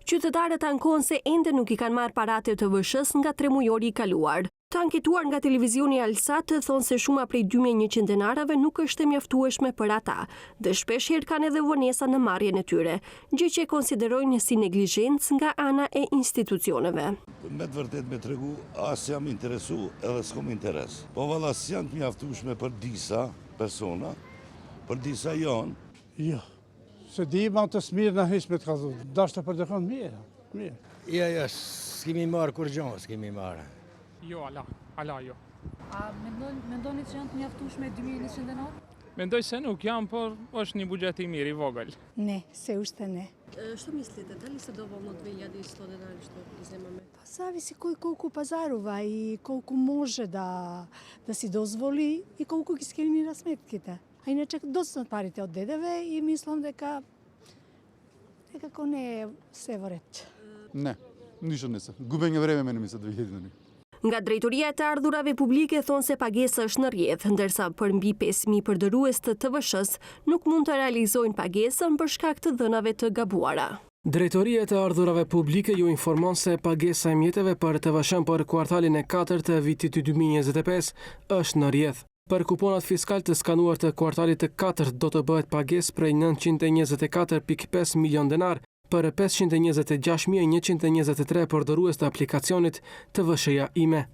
Qytetarët ankohen se ende nuk i kanë marrë paratë të TVSH-s nga 3 mujori i kaluar. Të anketuar nga televizioni Alsat thonë se shuma prej 2100 denarave nuk është e mjaftueshme për ata dhe shpesh herë kanë edhe vonesa në marrjen e tyre, gjë që e konsiderojnë si neglizhencë nga ana e institucioneve. Me të vërtet me tregu, as jam interesu edhe s'kom interes. Po valla s'janë të mjaftueshme për disa persona, për disa janë. Jo, se di ma të smirë në hiç me të kazu, dashtë për dëkon mirë. Ja, s'kemi marrë kur gjonë, s'kemi marrë. Jo, ala jo. A mendoni që janë të mjaftueshme 2100 denarë? Mendoj se nuk janë, por është një buxhet i mirë, i vogël. Ne, se ušte ne. Što mislite, da li se dovoljno 2100 denari što uzimamo? Pa zavisi koliko pazarova i koliko može da si dozvoli i koliko iskreni smetkite. A inače dosta parite od dedeve i mislim da nekako ne se voret. Ne, ništa nisam. Gubenje vreme meni mi se da vidim. Nga Drejtoria e të Ardhurave Publike thonë se pagesa është në rrjedh, ndërsa për mbi 5000 përdërues të TVSH-s nuk mund të realizojnë pagesën për shkak të dhënave të gabuara. Drejtoria e të Ardhurave Publike ju informon se pagesa e mjeteve për TVSH-n për kuartalin e 4 të vitit 2025 është në rrjedh. Për kuponat fiskal të skanuar të kuartalit të 4 do të bëhet pagesë prej 924.5 milion denar për 526.123 përdërues të aplikacionit TVSH-ja ime.